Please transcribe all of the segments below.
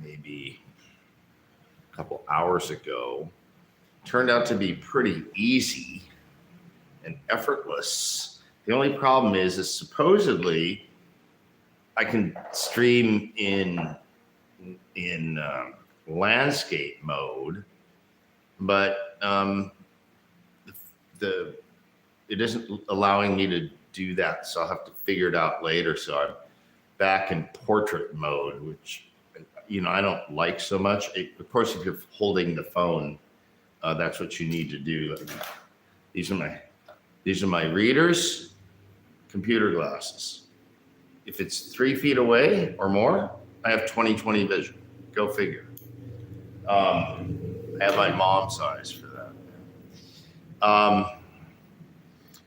maybe a couple hours ago. Turned out to be pretty easy and effortless. The only problem is supposedly I can stream in landscape mode, but it isn't allowing me to do that, so I'll have to figure it out later. So I'm back in portrait mode, which I don't like so much. Of course, if you're holding the phone, that's what you need to do. These are my readers, computer glasses. If it's 3 feet away or more, I have 20/20 vision. Go figure. I have my mom's eyes for that.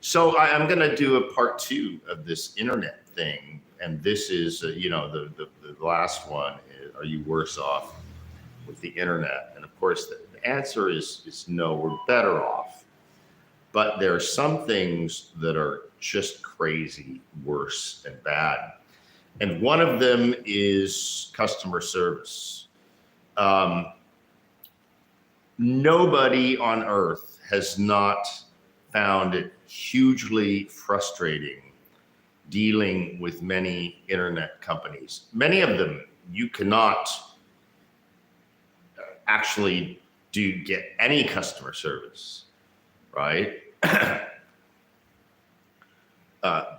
So I'm going to do a part 2 of this internet thing, and this is, the last one is, are you worse off with the internet? And of course, the answer is no, we're better off. But there are some things that are just crazy, worse and bad. And one of them is customer service. Nobody on earth has not found it hugely frustrating dealing with many internet companies. Many of them you cannot actually get any customer service, right?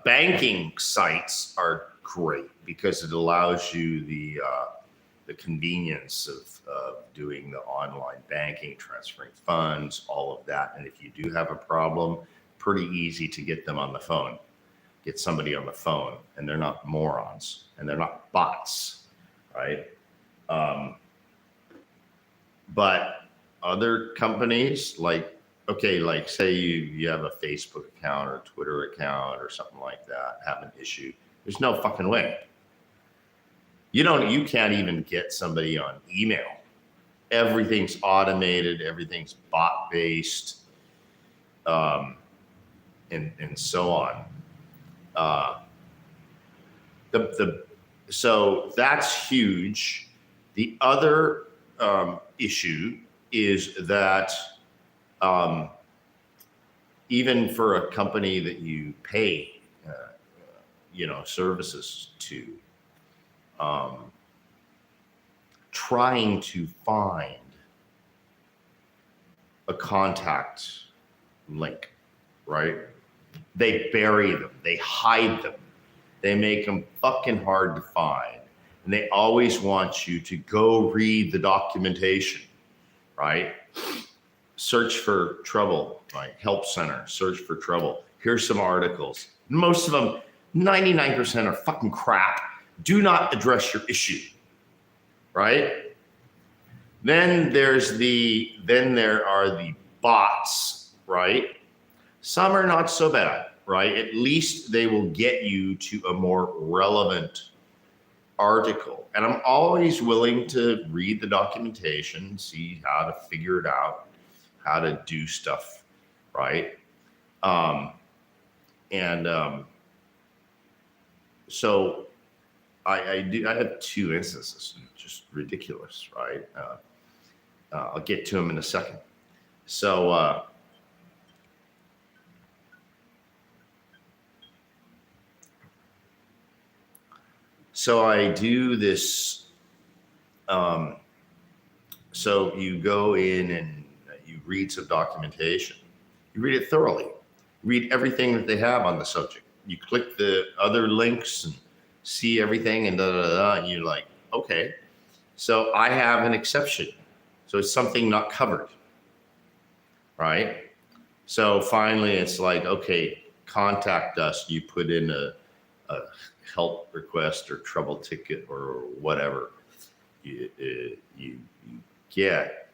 Banking sites are great because it allows you the convenience of doing the online banking, transferring funds, all of that. And if you do have a problem, pretty easy to get them on the phone. Get somebody on the phone, and they're not morons, and they're not bots, right? But other companies, like say you have a Facebook account or a Twitter account or something like that, have an issue. There's no fucking way. You can't even get somebody on email. Everything's automated, everything's bot based, and so on. So that's huge. The other issue is that even for a company that you pay, services to, trying to find a contact link, right? They bury them, they hide them, they make them fucking hard to find. And they always want you to go read the documentation, right? Search for trouble, right? Help center, search for trouble. Here's some articles. Most of them, 99% are fucking crap. Do not address your issue, right? Then there are the bots, right? Some are not so bad, right? At least they will get you to a more relevant article. And I'm always willing to read the documentation, see how to figure it out, how to do stuff, right? So I have 2 instances, just ridiculous, right? I'll get to them in a second. So I do this. So you go in and you read some documentation. You read it thoroughly. Read everything that they have on the subject. You click the other links and see everything and and you're like, okay. So I have an exception. So it's something not covered, right? So finally it's like, okay, contact us. You put in a help request or trouble ticket or whatever you get.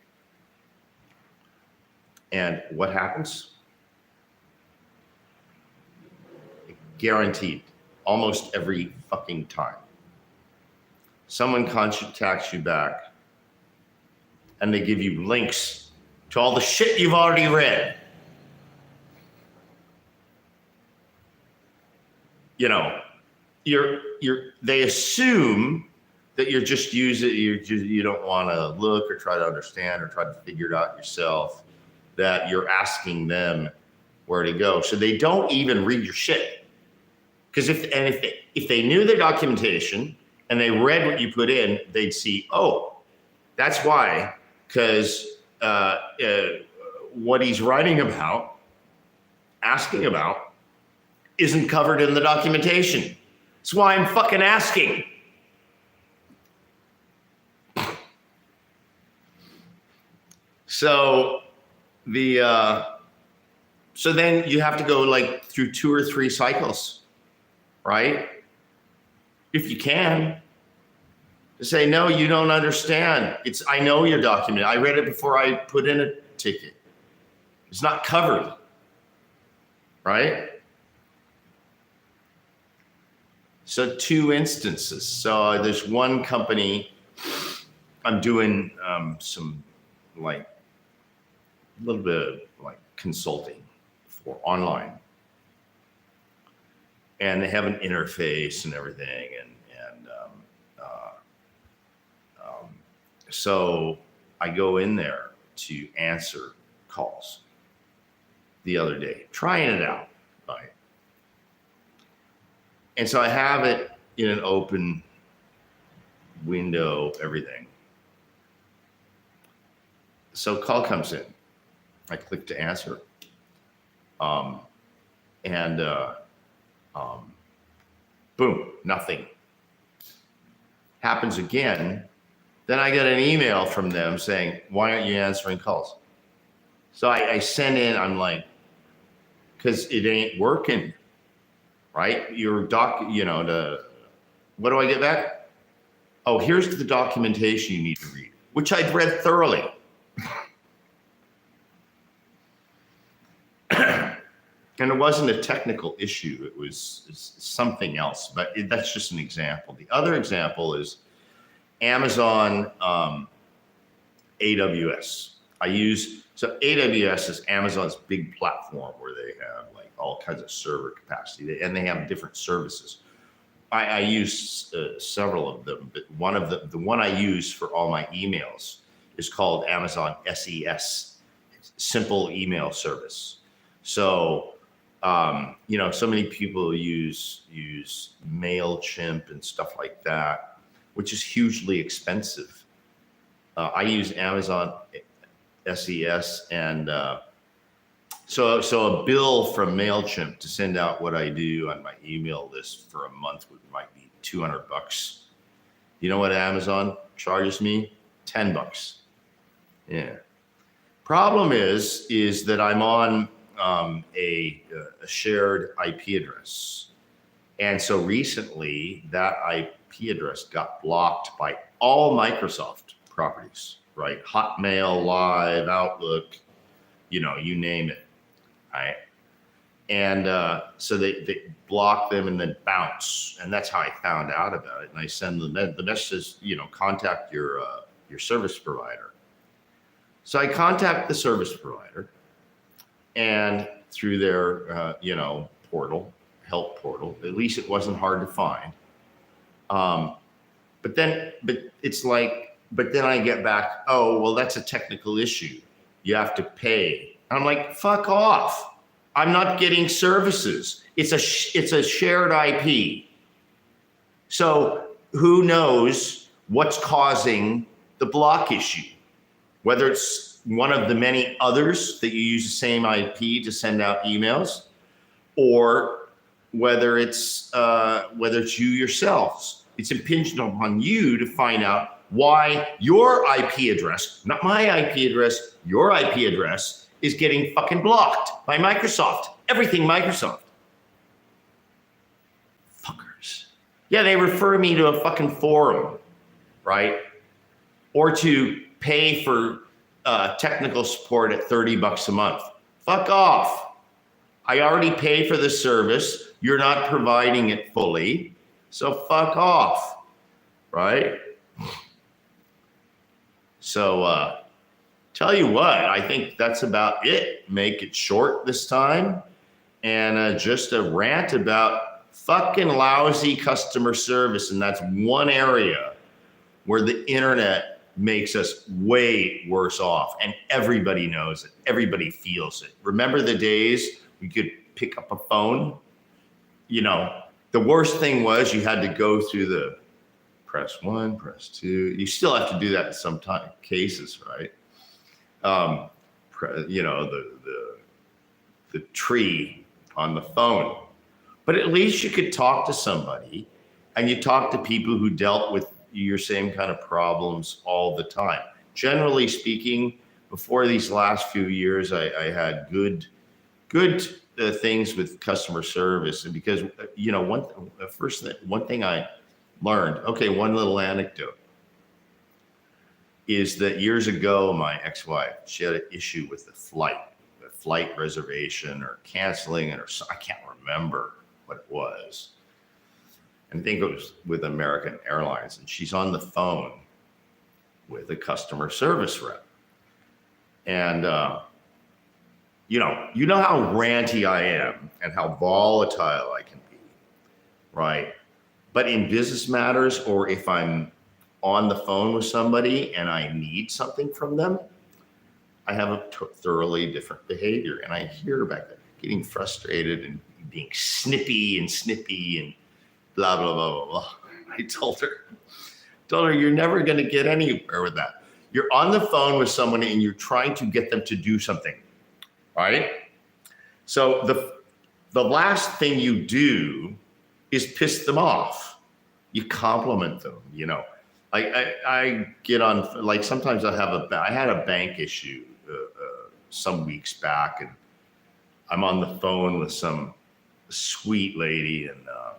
And what happens? Guaranteed, almost every fucking time. Someone contacts you back and they give you links to all the shit you've already read. They assume that you're just using, you don't want to look or try to understand or try to figure it out yourself, that you're asking them where to go. So they don't even read your shit. Because if they knew the documentation and they read what you put in, they'd see, oh, that's why, because what he's writing about, asking about, isn't covered in the documentation. That's why I'm fucking asking. So so then you have to go like through 2 or 3 cycles, right? If you can, to say, no, you don't understand. I know your document. I read it before I put in a ticket. It's not covered, right? So 2 instances. So there's one company, I'm doing some like a little bit of like consulting for online, and they have an interface and everything, and so I go in there to answer calls the other day, trying it out, right? And so I have it in an open window, everything. So call comes in. I click to answer. Boom, nothing. Happens again. Then I get an email from them saying, why aren't you answering calls? So I send in, I'm like, because it ain't working, right? Your what do I get back? Oh, here's the documentation you need to read, which I'd read thoroughly. And it wasn't a technical issue. It was something else, but that's just an example. The other example is Amazon AWS. So AWS is Amazon's big platform where they have like all kinds of server capacity, and they have different services. I use several of them, but the one I use for all my emails is called Amazon SES, Simple Email Service. So so many people use MailChimp and stuff like that, which is hugely expensive. I use Amazon SES, and so a bill from MailChimp to send out what I do on my email list for a month might be $200. You know what Amazon charges me? $10. Yeah. Problem is that I'm on a shared IP address. And so recently that IP address got blocked by all Microsoft properties, right? Hotmail, Live, Outlook, you name it, right? And so they block them and then bounce. And that's how I found out about it. And I send the message, contact your service provider. So I contact the service provider, and through their, help portal, at least it wasn't hard to find. But then I get back, oh, well, that's a technical issue. You have to pay. And I'm like, fuck off. I'm not getting services. It's a shared IP. So who knows what's causing the block issue? Whether it's one of the many others that you use the same IP to send out emails, or whether it's you yourselves. It's impinged upon you to find out why your IP address, not my IP address, your IP address is getting fucking blocked by Microsoft. Everything Microsoft. Fuckers. Yeah, they refer me to a fucking forum, right? Or to pay for technical support at $30 a month. Fuck off. I already pay for the service. You're not providing it fully. So fuck off, right? So tell you what, I think that's about it. Make it short this time. And just a rant about fucking lousy customer service. And that's one area where the internet makes us way worse off, and everybody knows it. Everybody feels it. Remember the days we could pick up a phone? You know, the worst thing was you had to go through the press 1, press 2. You still have to do that in some cases, right? You know, the tree on the phone. But at least you could talk to somebody, and you talk to people who dealt with your same kind of problems all the time. Generally speaking, before these last few years, I had good things with customer service. And because, you know, one thing I learned, okay, one little anecdote is that years ago, my ex-wife, she had an issue with the flight reservation or canceling it, or I can't remember what it was. I think it was with American Airlines, and she's on the phone with a customer service rep. And, you know how ranty I am and how volatile I can be, right? But in business matters, or if I'm on the phone with somebody and I need something from them, I have a thoroughly different behavior. And I hear back there getting frustrated and being snippy and blah, blah, blah, blah, blah. I told her, you're never going to get anywhere with that. You're on the phone with someone and you're trying to get them to do something, right? So the last thing you do is piss them off. You compliment them, you know. I get on, like sometimes I had a bank issue some weeks back, and I'm on the phone with some sweet lady in I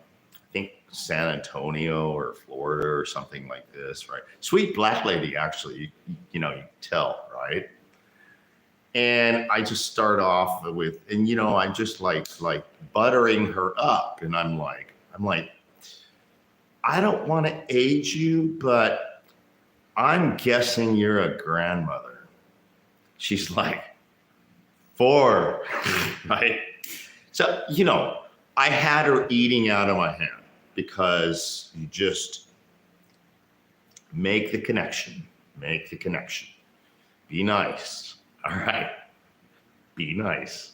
think San Antonio or Florida or something like this, right? Sweet black lady, actually, you know, you can tell, right? And I just start off with, and you know, I'm just like buttering her up, and I'm like, I don't want to age you, but I'm guessing you're a grandmother. She's like, 4, right? So, you know, I had her eating out of my hand, because you just make the connection. Be nice. All right. Be nice.